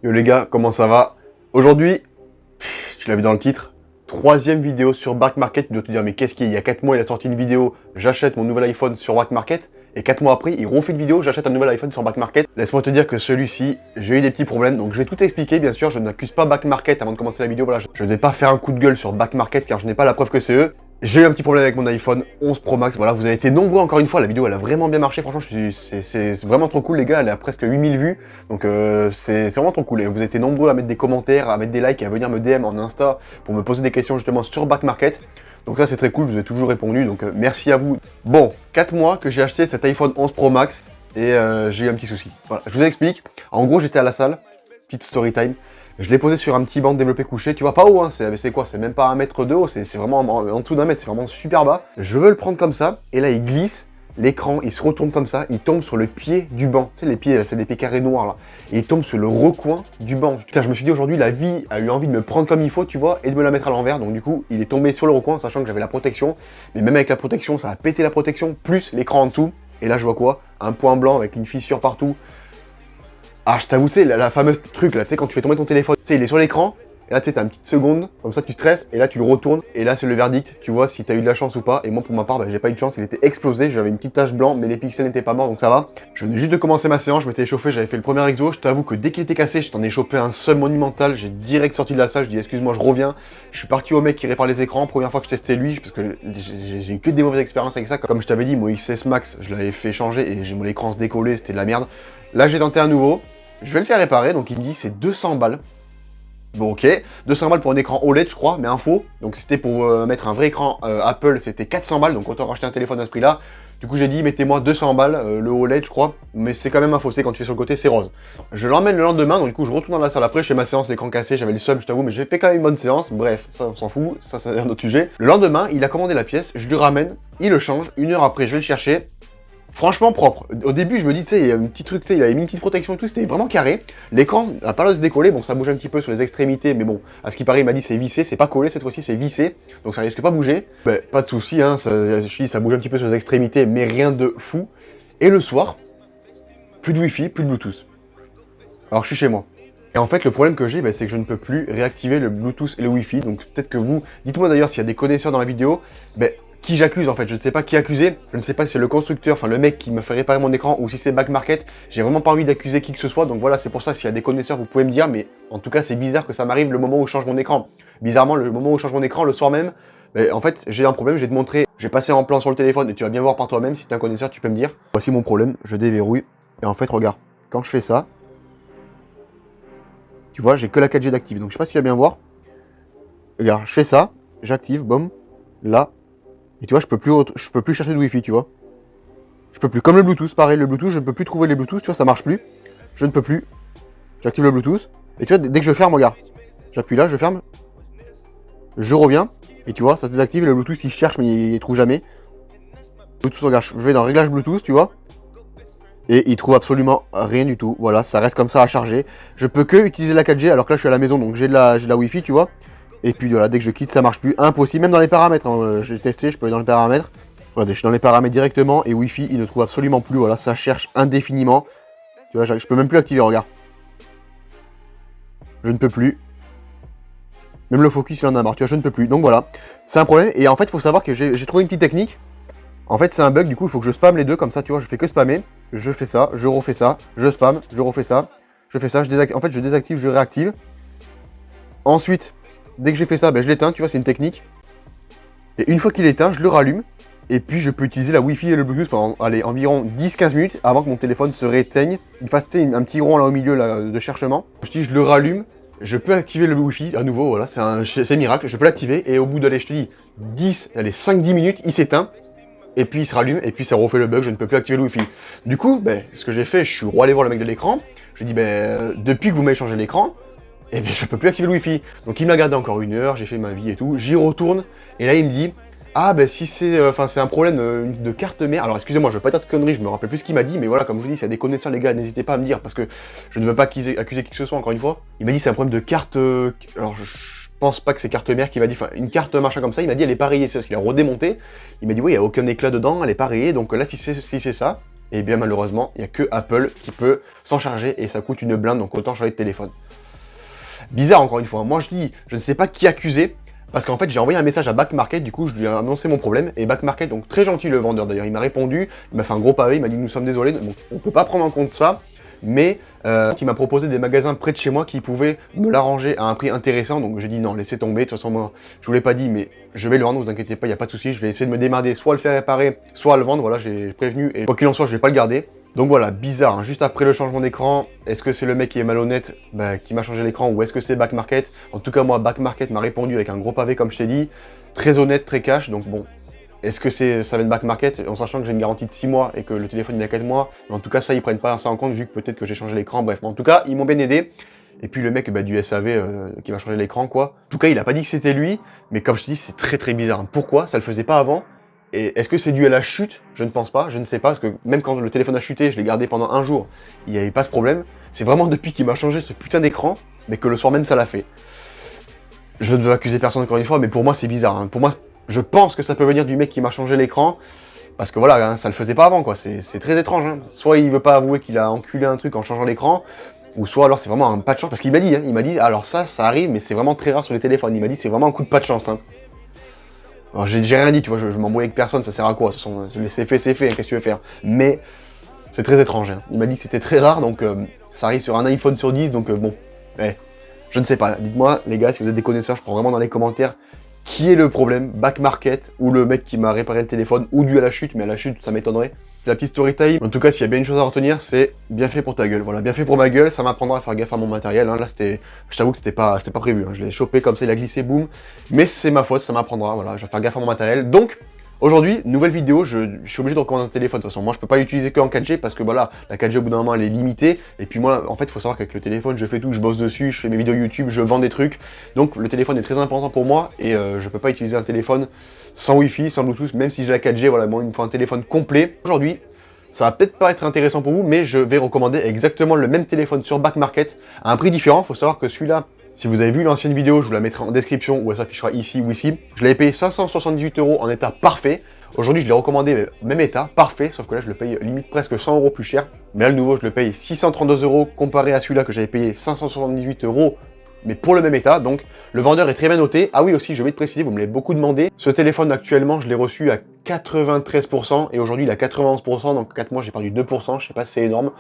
Yo les gars, comment ça va? Aujourd'hui, tu l'as vu dans le titre, troisième vidéo sur Back Market. Tu dois te dire mais qu'est-ce qu'il y a? Il y a 4 mois il a sorti une vidéo, j'achète mon nouvel iPhone sur Back Market. Et 4 mois après, il refait une vidéo, j'achète un nouvel iPhone sur Back Market. Laisse-moi te dire que celui-ci, j'ai eu des petits problèmes. Donc je vais tout expliquer, bien sûr, je n'accuse pas Back Market avant de commencer la vidéo. Voilà, je ne vais pas faire un coup de gueule sur Back Market car je n'ai pas la preuve que c'est eux. J'ai eu un petit problème avec mon iPhone 11 Pro Max, voilà, vous avez été nombreux encore une fois, la vidéo elle a vraiment bien marché, franchement c'est vraiment trop cool les gars, elle a presque 8000 vues, donc c'est vraiment trop cool, et vous avez été nombreux à mettre des commentaires, à mettre des likes et à venir me DM en Insta pour me poser des questions justement sur Back Market, donc ça c'est très cool, je vous ai toujours répondu, donc merci à vous. Bon, 4 mois que j'ai acheté cet iPhone 11 Pro Max, et j'ai eu un petit souci, voilà, je vous explique, en gros j'étais à la salle, petite story time. Je l'ai posé sur un petit banc de développé couché, tu vois, pas haut, hein, c'est quoi? C'est même pas 1 mètre de haut, c'est vraiment en dessous d'1 mètre, c'est vraiment super bas. Je veux le prendre comme ça, et là il glisse, l'écran il se retourne comme ça, il tombe sur le pied du banc. Tu sais, les pieds, c'est des pieds carrés noirs là. Et il tombe sur le recoin du banc. Putain, je me suis dit aujourd'hui, la vie a eu envie de me prendre comme il faut, tu vois, et de me la mettre à l'envers. Donc du coup, il est tombé sur le recoin, sachant que j'avais la protection. Mais même avec la protection, ça a pété la protection, plus l'écran en dessous. Et là, je vois quoi? Un point blanc avec une fissure partout. Ah, je t'avoue, tu sais, la fameuse truc là, tu sais, quand tu fais tomber ton téléphone, tu sais, il est sur l'écran, et là, tu sais, t'as une petite seconde, comme ça, tu stresses, et là, tu le retournes, et là, c'est le verdict, tu vois, si t'as eu de la chance ou pas. Et moi, pour ma part, bah, j'ai pas eu de chance, il était explosé, j'avais une petite tache blanche, mais les pixels n'étaient pas morts, donc ça va. Je venais juste de commencer ma séance, je m'étais échauffé, j'avais fait le premier exo, je t'avoue que dès qu'il était cassé, je t'en ai chopé un seul monumental, j'ai direct sorti de la salle, je dis, excuse-moi, je reviens. Je suis parti au mec qui répare les écrans, première fois que je testais lui, parce que j'ai eu que des mauvaises expériences avec ça. Comme je t'avais dit, mon XS Max, je l'avais fait changer, et mon écran se décollait, c'était de la merde. Là, j'ai tenté à nouveau. Je vais le faire réparer, donc il me dit c'est 200 balles. Bon ok, 200 balles pour un écran OLED je crois, mais un faux. Donc c'était pour mettre un vrai écran Apple, c'était 400 balles, donc autant racheter un téléphone à ce prix-là. Du coup j'ai dit mettez-moi 200 balles, le OLED je crois, mais c'est quand même un faussé quand tu fais sur le côté, c'est rose. Je l'emmène le lendemain, donc du coup je retourne dans la salle après, je fais ma séance, l'écran cassé, j'avais le seum je t'avoue, mais j'ai fait quand même une bonne séance, bref, ça on s'en fout, ça c'est un autre sujet. Le lendemain, il a commandé la pièce, je lui ramène, il le change, 1 heure après je vais le chercher. Franchement propre. Au début, je me dis, tu sais, il y a un petit truc, tu sais, il avait mis une petite protection et tout, c'était vraiment carré. L'écran n'a pas l'air de se décoller, bon, ça bouge un petit peu sur les extrémités, mais bon, à ce qui paraît, il m'a dit c'est vissé, c'est pas collé cette fois-ci, c'est vissé, donc ça risque pas de bouger. Ben, pas de souci, hein, je dis, ça bouge un petit peu sur les extrémités, mais rien de fou. Et le soir, plus de Wi-Fi, plus de Bluetooth. Alors je suis chez moi. Et en fait, le problème que j'ai, ben, c'est que je ne peux plus réactiver le Bluetooth et le Wi-Fi, donc peut-être que vous, dites-moi d'ailleurs s'il y a des connaisseurs dans la vidéo, ben, qui j'accuse en fait, je ne sais pas qui accuser, je ne sais pas si c'est le constructeur, enfin le mec qui me fait réparer mon écran ou si c'est Back Market, j'ai vraiment pas envie d'accuser qui que ce soit, donc voilà, c'est pour ça, s'il y a des connaisseurs, vous pouvez me dire, mais en tout cas c'est bizarre que ça m'arrive le moment où je change mon écran. Bizarrement, le moment où je change mon écran, le soir même, ben, en fait j'ai un problème, je vais te montrer, j'ai passé en plan sur le téléphone et tu vas bien voir par toi-même, si t'es un connaisseur tu peux me dire. Voici mon problème, je déverrouille, et en fait regarde, quand je fais ça, tu vois, j'ai que la 4G d'active, donc je sais pas si tu vas bien voir, regarde, je fais ça, j'active, boum, là, et tu vois, je peux plus chercher de Wi-Fi, tu vois. Je peux plus. Comme le Bluetooth, pareil, le Bluetooth, je ne peux plus trouver les Bluetooth, tu vois, ça marche plus. Je ne peux plus. J'active le Bluetooth. Et tu vois, dès que je ferme, regarde. J'appuie là, je ferme. Je reviens. Et tu vois, ça se désactive. Et le Bluetooth, il cherche, mais il trouve jamais. Bluetooth, regarde, je vais dans réglage Bluetooth, tu vois. Et il trouve absolument rien du tout. Voilà, ça reste comme ça à charger. Je peux que utiliser la 4G, alors que là, je suis à la maison, donc j'ai de la Wi-Fi, tu vois. Et puis voilà, dès que je quitte, ça marche plus. Impossible, même dans les paramètres. Hein. J'ai testé, je peux aller dans les paramètres. Voilà, je suis dans les paramètres directement et Wi-Fi, il ne trouve absolument plus. Voilà, ça cherche indéfiniment. Tu vois, je peux même plus l'activer, regarde. Je ne peux plus. Même le focus, il en a marre, tu vois, je ne peux plus. Donc voilà, c'est un problème. Et en fait, il faut savoir que j'ai trouvé une petite technique. En fait, c'est un bug, du coup, il faut que je spamme les deux, comme ça, tu vois, je fais que spammer. Je fais ça, je refais ça, je spamme, je refais ça. Je fais ça, je désactive. En fait, je désactive, je réactive. Ensuite, dès que j'ai fait ça, ben, je l'éteins, tu vois, c'est une technique. Et une fois qu'il est éteint, je le rallume. Et puis je peux utiliser la Wi-Fi et le Bluetooth pendant allez, environ 10-15 minutes avant que mon téléphone se rééteigne. Il fasse un petit rond là au milieu là, de cherchement. Je le rallume, je peux activer le Wi-Fi à nouveau, voilà, c'est miracle, je peux l'activer. Et au bout de, je te dis, 5-10 minutes, il s'éteint. Et puis il se rallume, et puis ça refait le bug, je ne peux plus activer le Wi-Fi. Du coup, ben, ce que j'ai fait, je suis allé voir le mec de l'écran. Je lui ai dit, ben, depuis que vous m'avez changé l'écran, et bien je peux plus activer le Wi-Fi. Donc il m'a gardé encore 1 heure, j'ai fait ma vie et tout. J'y retourne, et là il me dit, ah ben si c'est c'est un problème de carte mère. Alors excusez-moi, je veux pas dire de conneries, je me rappelle plus ce qu'il m'a dit, mais voilà, comme je vous dis, s'il y a des connaisseurs les gars, n'hésitez pas à me dire, parce que je ne veux pas accuser qui que ce soit encore une fois. Il m'a dit c'est un problème de carte. Alors je pense pas que c'est carte mère qui m'a dit, enfin une carte machin comme ça, il m'a dit elle est pas rayée, c'est parce qu'il a redémonté. Il m'a dit oui, il n'y a aucun éclat dedans, elle est pas rayée, donc là si c'est ça, Et bien malheureusement, il n'y a que Apple qui peut s'en charger et ça coûte une blinde, donc autant changer de téléphone. Bizarre encore une fois, moi je dis, je ne sais pas qui accuser, parce qu'en fait j'ai envoyé un message à Back Market, du coup je lui ai annoncé mon problème, et Back Market, donc très gentil le vendeur d'ailleurs, il m'a répondu, il m'a fait un gros pavé, il m'a dit nous sommes désolés, donc on ne peut pas prendre en compte ça, mais il m'a proposé des magasins près de chez moi qui pouvaient me l'arranger à un prix intéressant, donc j'ai dit non, laissez tomber, de toute façon moi je vous l'ai pas dit, mais je vais le vendre, ne vous inquiétez pas, il n'y a pas de souci, je vais essayer de me démerder, soit à le faire réparer, soit à le vendre, voilà j'ai prévenu, et quoi qu'il en soit je vais pas le garder. Donc voilà, bizarre, hein. Juste après le changement d'écran, est-ce que c'est le mec qui est malhonnête qui m'a changé l'écran ou est-ce que c'est Back Market? En tout cas moi, Back Market m'a répondu avec un gros pavé comme je t'ai dit, très honnête, très cash, donc bon, est-ce que ça va être Back Market en sachant que j'ai une garantie de 6 mois et que le téléphone il a 4 mois, mais en tout cas ça ils prennent pas ça en compte vu que peut-être que j'ai changé l'écran, bref, mais en tout cas ils m'ont bien aidé. Et puis le mec du SAV qui va changer l'écran quoi. En tout cas il a pas dit que c'était lui, mais comme je te dis c'est très très bizarre. Pourquoi ça le faisait pas avant? Et est-ce que c'est dû à la chute? Je ne pense pas, je ne sais pas, parce que même quand le téléphone a chuté, je l'ai gardé pendant un jour, il n'y avait pas ce problème. C'est vraiment depuis qu'il m'a changé ce putain d'écran, mais que le soir même ça l'a fait. Je ne veux accuser personne encore une fois, mais pour moi c'est bizarre. Hein. Pour moi, je pense que ça peut venir du mec qui m'a changé l'écran, parce que voilà, hein, ça le faisait pas avant quoi, c'est très étrange. Hein. Soit il veut pas avouer qu'il a enculé un truc en changeant l'écran, ou soit alors c'est vraiment un pas de chance, parce qu'il m'a dit, hein, il m'a dit, alors ça arrive, mais c'est vraiment très rare sur les téléphones. Il m'a dit c'est vraiment un coup de pas de chance. Hein. Alors j'ai rien dit, tu vois, je m'embrouille avec personne, ça sert à quoi? C'est fait, hein, qu'est-ce que tu veux faire? Mais c'est très étrange. Hein. Il m'a dit que c'était très rare, donc ça arrive sur un iPhone sur 10, donc bon, je ne sais pas. Dites-moi, les gars, si vous êtes des connaisseurs, je prends vraiment dans les commentaires qui est le problème, Back Market, ou le mec qui m'a réparé le téléphone, ou dû à la chute, mais à la chute, ça m'étonnerait. C'est la petite story time. En tout cas, s'il y a bien une chose à retenir, c'est bien fait pour ta gueule. Voilà, bien fait pour ma gueule, ça m'apprendra à faire gaffe à mon matériel. Hein. Là, je t'avoue que c'était pas prévu. Hein. Je l'ai chopé comme ça, il a glissé, boum. Mais c'est ma faute, ça m'apprendra. Voilà, je vais faire gaffe à mon matériel. Donc, aujourd'hui, nouvelle vidéo, je suis obligé de recommander un téléphone. De toute façon, moi, je peux pas l'utiliser que en 4G parce que voilà, la 4G au bout d'un moment, elle est limitée. Et puis moi, en fait, il faut savoir qu'avec le téléphone, je fais tout, je bosse dessus, je fais mes vidéos YouTube, je vends des trucs. Donc, le téléphone est très important pour moi et je peux pas utiliser un téléphone sans Wi-Fi, sans Bluetooth, même si j'ai la 4G. Voilà, moi, il me faut un téléphone complet. Aujourd'hui, ça va peut-être pas être intéressant pour vous, mais je vais recommander exactement le même téléphone sur Back Market à un prix différent. Il faut savoir que celui-là, si vous avez vu l'ancienne vidéo, je vous la mettrai en description ou elle s'affichera ici ou ici. Je l'avais payé 578 € en état parfait. Aujourd'hui, je l'ai recommandé même état, parfait, sauf que là, je le paye limite presque 100 € plus cher. Mais là, le nouveau, je le paye 632 € comparé à celui-là que j'avais payé 578 €, mais pour le même état. Donc, le vendeur est très bien noté. Ah oui, aussi, je vais te préciser, vous me l'avez beaucoup demandé. Ce téléphone, actuellement, je l'ai reçu à 93% et aujourd'hui, il est à 91%. Donc, 4 mois, j'ai perdu 2%. Je sais pas si c'est énorme.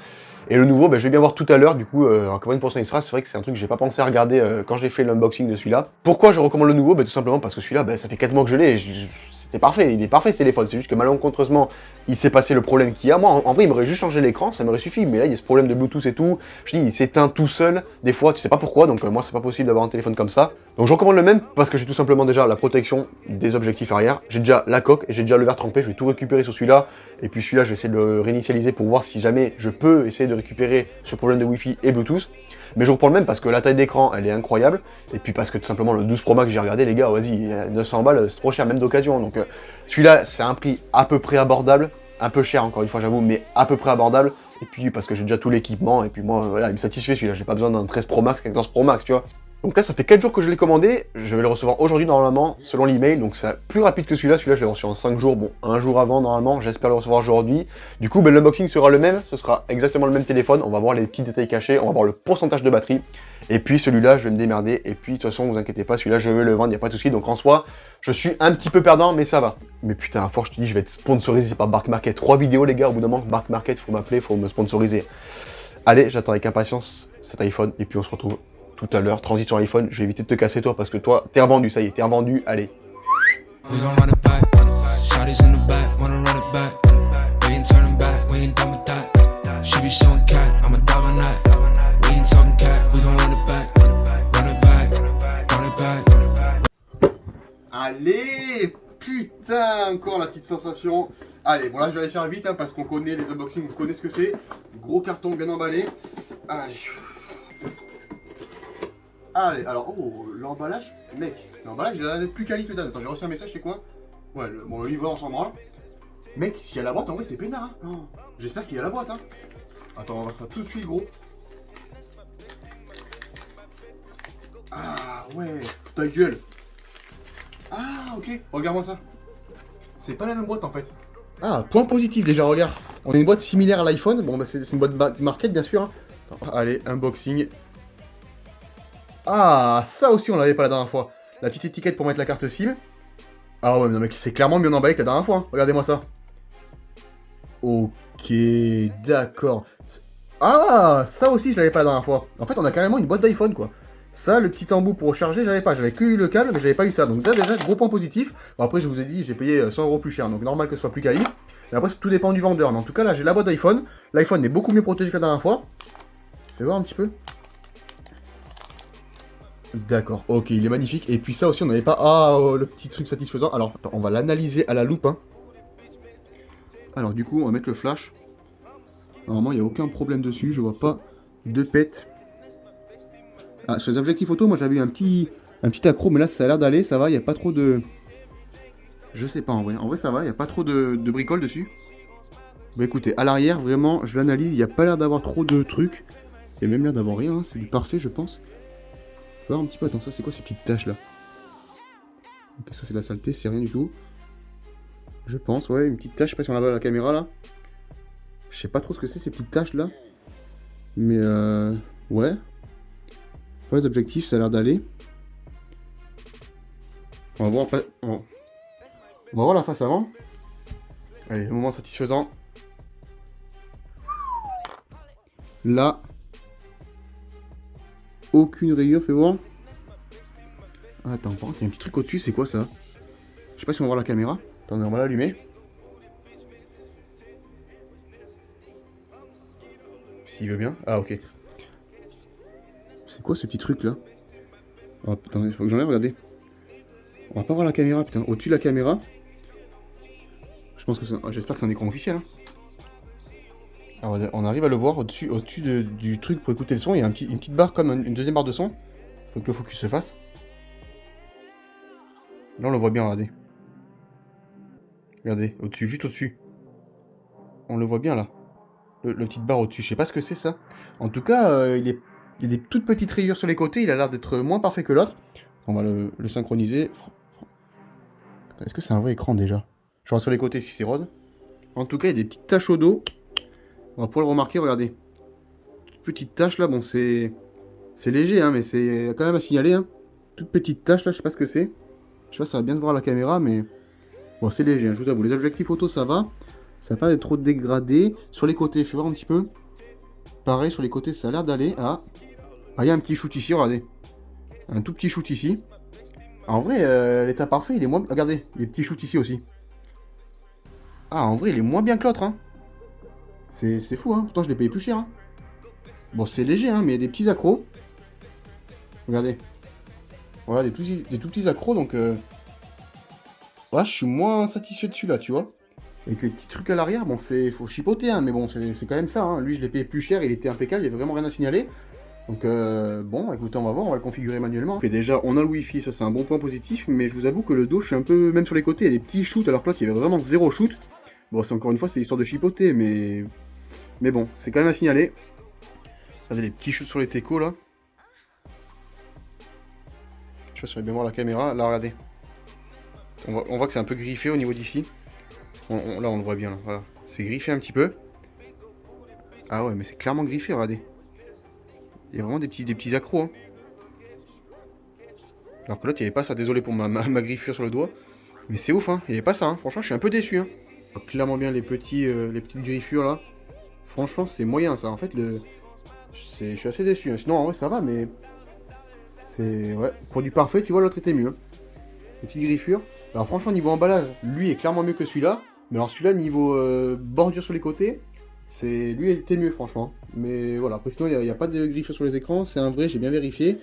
Et le nouveau, je vais bien voir tout à l'heure, du coup, à combien de pourcents il sera. C'est vrai que c'est un truc que j'ai pas pensé à regarder quand j'ai fait l'unboxing de celui-là. Pourquoi je recommande le nouveau? Tout simplement parce que celui-là, ça fait 4 mois que je l'ai. C'était parfait, il est parfait ce téléphone, c'est juste que malencontreusement, il s'est passé le problème qu'il y a. Moi, en vrai, il m'aurait juste changé l'écran, ça m'aurait suffi, mais là, il y a ce problème de Bluetooth et tout. Je dis, il s'éteint tout seul, des fois, tu sais pas pourquoi, donc moi, c'est pas possible d'avoir un téléphone comme ça. Donc, je recommande le même parce que j'ai tout simplement déjà la protection des objectifs arrière, j'ai déjà la coque et j'ai déjà le verre trempé, je vais tout récupérer sur celui-là. Et puis celui-là, je vais essayer de le réinitialiser pour voir si jamais je peux essayer de récupérer ce problème de Wi-Fi et Bluetooth. Mais je reprends le même parce que la taille d'écran, elle est incroyable. Et puis parce que tout simplement, le 12 Pro Max, j'ai regardé, les gars, vas-y, 900 balles, c'est trop cher, même d'occasion. Donc celui-là, c'est un prix à peu près abordable. Un peu cher, encore une fois, j'avoue, mais à peu près abordable. Et puis parce que j'ai déjà tout l'équipement. Et puis moi, voilà, il me satisfait celui-là. J'ai pas besoin d'un 13 Pro Max, 14 Pro Max, tu vois. Donc là, ça fait 4 jours que je l'ai commandé, je vais le recevoir aujourd'hui normalement, selon l'email, donc c'est plus rapide que celui-là, je l'ai reçu en 5 jours, bon, un jour avant normalement, j'espère le recevoir aujourd'hui. Du coup, l'unboxing sera le même, ce sera exactement le même téléphone, on va voir les petits détails cachés, on va voir le pourcentage de batterie, et puis celui-là, je vais me démerder, et puis de toute façon, vous inquiétez pas, celui-là, je vais le vendre, il n'y a pas de souci, donc en soi, je suis un petit peu perdant, mais ça va. Mais putain, à force, je te dis, je vais être sponsorisé par Back Market, 3 vidéos les gars, au bout d'un moment, Back Market, faut m'appeler, faut me sponsoriser. Allez, j'attends avec impatience cet iPhone, et puis on se retrouve tout à l'heure, transition iPhone, je vais éviter de te casser toi parce que toi, t'es revendu, ça y est, t'es revendu, allez. Allez, putain, encore la petite sensation. Allez, bon là je vais aller faire vite hein, parce qu'on connaît les unboxings, vous connaissez ce que c'est. Gros carton bien emballé. Allez. Allez, alors, oh, l'emballage, mec, l'emballage, il a l'air d'être plus quali que d'hab. Attends, j'ai reçu un message, c'est quoi? Ouais, le livreur, on s'en branle. Mec, s'il y a la boîte, en vrai, c'est peinard, hein. Oh, j'espère qu'il y a la boîte, hein. Attends, on va voir ça tout de suite, gros. Ah, ouais, ta gueule. Ah, ok, regarde-moi ça. C'est pas la même boîte, en fait. Ah, point positif, déjà, regarde. On a une boîte similaire à l'iPhone. Bon, bah, c'est une boîte Back Market, bien sûr. Hein. Allez, unboxing. Ah, ça aussi, on l'avait pas la dernière fois. La petite étiquette pour mettre la carte SIM. Ah ouais, mais non, mec, c'est clairement mieux emballé que la dernière fois. Hein. Regardez-moi ça. Ok, d'accord. Ah, ça aussi, je l'avais pas la dernière fois. En fait, on a carrément une boîte d'iPhone, quoi. Ça, le petit embout pour recharger, j'avais pas. J'avais que eu le câble, mais j'avais pas eu ça. Donc là, déjà, gros point positif. Bon, après, je vous ai dit, j'ai payé 100 € plus cher. Donc normal que ce soit plus quali. Mais après, tout dépend du vendeur. Mais en tout cas, là, j'ai la boîte d'iPhone. L'iPhone est beaucoup mieux protégé que la dernière fois. Fais voir un petit peu. D'accord, ok, il est magnifique. Et puis ça aussi, on n'avait pas... Ah, oh, le petit truc satisfaisant. Alors, attends, on va l'analyser à la loupe. Hein. Alors, du coup, on va mettre le flash. Normalement, il n'y a aucun problème dessus. Je vois pas de pète. Ah, sur les objectifs photo, moi, j'avais eu un petit accro. Mais là, ça a l'air d'aller. Ça va, il n'y a pas trop de... Je sais pas, en vrai. En vrai, ça va. Il n'y a pas trop de bricoles dessus. Bah, écoutez, à l'arrière, vraiment, je l'analyse. Il n'y a pas l'air d'avoir trop de trucs. Il y a même l'air d'avoir rien. Hein. C'est du parfait, je pense. Voir un petit peu, attends, ça c'est quoi ces petites taches là? Ok, ça c'est de la saleté, c'est rien du tout. Je pense, ouais, une petite tache, je sais pas si on la voit à la caméra là. Je sais pas trop ce que c'est ces petites taches là. Mais ouais. Pour les objectifs, ça a l'air d'aller. On va voir, on va voir la face avant. Allez, le moment satisfaisant. Là. Aucune rayure, fais voir. Attends, par contre, il y a un petit truc au-dessus, c'est quoi ça? Je sais pas si on va voir la caméra. Attendez, on va l'allumer. S'il veut bien. Ah, ok. C'est quoi ce petit truc là? Oh putain, il faut que j'enlève, regardez. On va pas voir la caméra, putain. Au-dessus de la caméra. Je pense que j'espère que c'est un écran officiel. Hein. Alors, on arrive à le voir au-dessus du truc pour écouter le son. Il y a une petite barre comme une deuxième barre de son. Faut que le focus se fasse. Là, on le voit bien, regardez. Regardez, au-dessus, juste au-dessus. On le voit bien là. Le petite barre au-dessus. Je sais pas ce que c'est ça. En tout cas, il y a des toutes petites rayures sur les côtés. Il a l'air d'être moins parfait que l'autre. On va le synchroniser. Est-ce que c'est un vrai écran déjà? Je regarde sur les côtés si c'est rose. En tout cas, il y a des petites taches au dos. On va pouvoir le remarquer, regardez. Petite tache là, bon c'est léger, hein, mais c'est quand même à signaler. Hein. Toute petite tache là, je sais pas ce que c'est. Je sais pas si ça va bien se voir à la caméra, mais bon, c'est léger, hein, je vous avoue. Les objectifs photo, ça va. Ça va pas être trop dégradé. Sur les côtés, fais voir un petit peu. Pareil, sur les côtés, ça a l'air d'aller. Ah, il y a un petit shoot ici, regardez. Un tout petit shoot ici. En vrai, l'état parfait, il est moins... Regardez, les petits shoots ici aussi. Ah, en vrai, il est moins bien que l'autre, hein. C'est fou, hein. Pourtant, je l'ai payé plus cher, hein. Bon, c'est léger, hein, mais il y a des petits accros. Regardez. Voilà, des tout petits accros, donc... Ouais, je suis moins satisfait de celui-là, tu vois. Avec les petits trucs à l'arrière, bon, faut chipoter, hein, mais bon, c'est quand même ça, hein. Lui, je l'ai payé plus cher, il était impeccable, il n'y avait vraiment rien à signaler. Donc, bon, écoutez, on va voir, on va le configurer manuellement. Et déjà, on a le Wi-Fi, ça c'est un bon point positif, mais je vous avoue que le dos, je suis un peu... Même sur les côtés, il y a des petits shoots, alors que là, il y avait vraiment zéro shoot. Bon, c'est encore une fois, c'est histoire de chipoter, mais... Mais bon, c'est quand même à signaler. Regardez les petits shoots sur les técos, là. Je sais pas si on va bien voir la caméra. Là, regardez. On voit que c'est un peu griffé au niveau d'ici. Là, on le voit bien, là. Voilà. C'est griffé un petit peu. Ah ouais, mais c'est clairement griffé, regardez. Il y a vraiment des petits accros, hein. Alors que l'autre, il n'y avait pas ça. Désolé pour ma griffure sur le doigt. Mais c'est ouf, hein. Il n'y avait pas ça, hein. Franchement, je suis un peu déçu, hein. On voit clairement bien les petites griffures, là. Franchement, c'est moyen, ça. En fait, je suis assez déçu. Hein. Sinon, en vrai, ça va, mais... C'est... Ouais, produit parfait, tu vois, l'autre était mieux. Hein. Les petites griffures. Alors franchement, niveau emballage, lui est clairement mieux que celui-là. Mais alors celui-là, niveau bordure sur les côtés, lui était mieux, franchement. Mais voilà, après sinon, il n'y a pas de griffures sur les écrans. C'est un vrai, j'ai bien vérifié.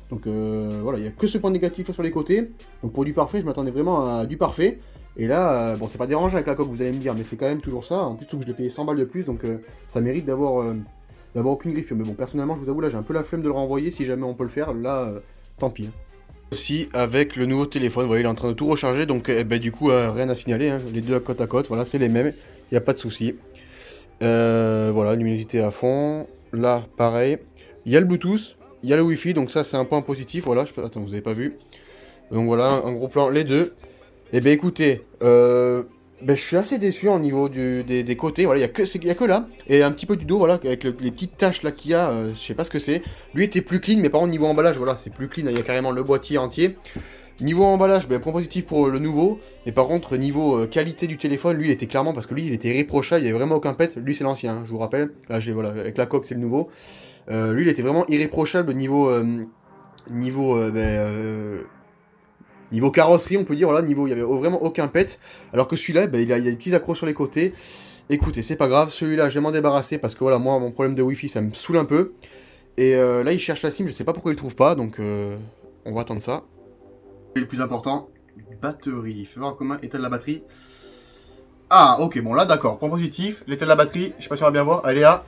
Donc voilà, il n'y a que ce point négatif sur les côtés. Donc pour du parfait, je m'attendais vraiment à du parfait. Et là, bon, c'est pas dérangeant avec la coque, vous allez me dire, mais c'est quand même toujours ça. En plus, je l'ai payé 100 balles de plus, donc ça mérite d'avoir aucune griffure. Mais bon, personnellement, je vous avoue, là, j'ai un peu la flemme de le renvoyer. Si jamais on peut le faire, là, tant pis. Hein. Aussi, avec le nouveau téléphone, vous voyez, il est en train de tout recharger, donc du coup, rien à signaler. Hein. Les deux à côte, voilà, c'est les mêmes. Il n'y a pas de souci. Voilà, luminosité à fond. Là, pareil. Il y a le Bluetooth, il y a le Wi-Fi, donc ça, c'est un point positif. Voilà, attends, vous n'avez pas vu. Donc voilà, un gros plan, les deux. Et ben écoutez, Ben, je suis assez déçu au niveau des côtés, voilà, il y a que là, et un petit peu du dos, voilà, avec les petites taches là qu'il y a, je sais pas ce que c'est. Lui était plus clean, mais par contre niveau emballage, voilà, c'est plus clean, il y a carrément le boîtier entier. Niveau emballage, ben, point positif pour le nouveau, mais par contre niveau qualité du téléphone, lui il était clairement, parce que lui il était irréprochable, il y avait vraiment aucun pet, lui c'est l'ancien, hein, je vous rappelle, là j'ai, voilà, avec la coque c'est le nouveau. Lui il était vraiment irréprochable niveau carrosserie, on peut dire, voilà, niveau, il y avait vraiment aucun pet. Alors que celui-là, ben, il y a des petits accros sur les côtés. Écoutez, c'est pas grave, celui-là, je vais m'en débarrasser parce que voilà, moi, mon problème de Wi-Fi, ça me saoule un peu. Et là, il cherche la SIM, je sais pas pourquoi il le trouve pas, donc on va attendre ça. Et le plus important, batterie. Fais voir comment état de la batterie. Ah, ok, bon là, d'accord. Point positif, l'état de la batterie, je sais pas si on va bien voir, elle est à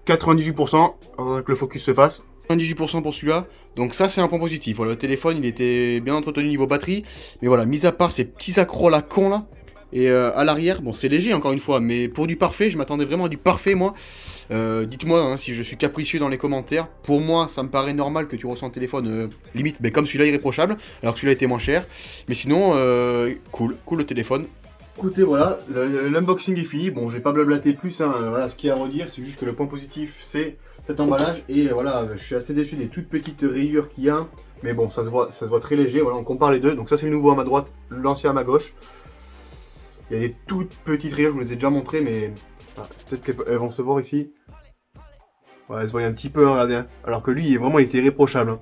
98%, avant que le focus se fasse. 98% pour celui-là, donc ça c'est un point positif. Voilà, le téléphone il était bien entretenu niveau batterie, mais voilà, mis à part ces petits accros là cons là, et à l'arrière, bon c'est léger encore une fois, mais pour du parfait, je m'attendais vraiment à du parfait moi. Dites-moi hein, si je suis capricieux dans les commentaires. Pour moi, ça me paraît normal que tu ressens le téléphone limite, mais comme celui-là irréprochable, alors que celui-là était moins cher. Mais sinon, cool le téléphone. Écoutez, voilà, l'unboxing est fini. Bon, je vais pas blablater plus, hein. Voilà, ce qu'il y a à redire, c'est juste que le point positif, c'est cet emballage. Et voilà, je suis assez déçu des toutes petites rayures qu'il y a. Mais bon, ça se voit très léger. Voilà, on compare les deux. Donc ça, c'est le nouveau à ma droite, l'ancien à ma gauche. Il y a des toutes petites rayures, je vous les ai déjà montrées, mais peut-être qu'elles vont se voir ici. Ouais, elles se voient un petit peu, hein, regardez. Hein. Alors que lui, il était irréprochable. Hein.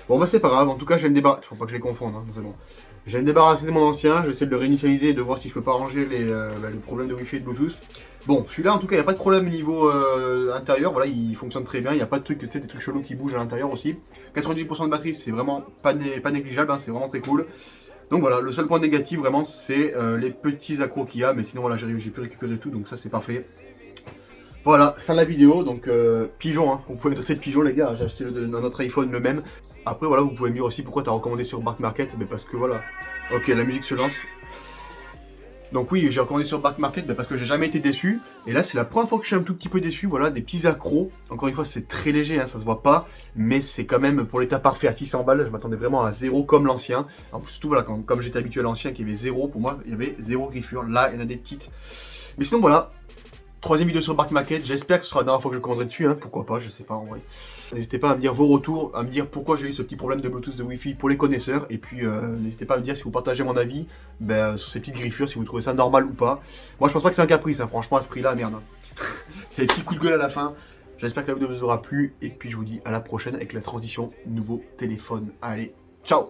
Bon, bah c'est pas grave. En tout cas, je vais me débarrasser. Faut pas que je les confonde, hein, c'est bon. Je vais me débarrasser de mon ancien, je vais essayer de le réinitialiser et de voir si je peux pas arranger les problèmes de Wi-Fi et de Bluetooth. Bon, celui-là en tout cas, il n'y a pas de problème au niveau intérieur, voilà, il fonctionne très bien, il n'y a pas de trucs, tu sais, des trucs chelous qui bougent à l'intérieur aussi. 90% de batterie, c'est vraiment pas négligeable, hein, c'est vraiment très cool. Donc voilà, le seul point négatif vraiment, c'est les petits accros qu'il y a, mais sinon voilà, j'ai pu récupérer tout, donc ça c'est parfait. Voilà, fin de la vidéo, donc pigeon, hein. Vous pouvez me traiter de pigeon les gars, j'ai acheté un autre iPhone le même. Après voilà, vous pouvez me dire aussi pourquoi tu as recommandé sur Back Market, mais parce que voilà. Ok, la musique se lance. Donc oui, j'ai recommandé sur Back Market parce que j'ai jamais été déçu. Et là, c'est la première fois que je suis un tout petit peu déçu. Voilà, des petits accros. Encore une fois, c'est très léger, hein, ça se voit pas. Mais c'est quand même pour l'état parfait à 600 balles. Je m'attendais vraiment à zéro comme l'ancien. En plus, surtout, voilà, comme j'étais habitué à l'ancien qui avait zéro, pour moi, il y avait zéro griffure. Là, il y en a des petites. Mais sinon, voilà. Troisième vidéo sur Back Market, j'espère que ce sera la dernière fois que je commanderai dessus, hein. Pourquoi pas, je sais pas en vrai. N'hésitez pas à me dire vos retours, à me dire pourquoi j'ai eu ce petit problème de Bluetooth de Wi-Fi pour les connaisseurs, et puis n'hésitez pas à me dire si vous partagez mon avis sur ces petites griffures, si vous trouvez ça normal ou pas. Moi je pense pas que c'est un caprice, hein. Franchement à ce prix là, merde. Hein. Il y a des petits coups de gueule à la fin, j'espère que la vidéo vous aura plu, et puis je vous dis à la prochaine avec la transition nouveau téléphone. Allez, ciao!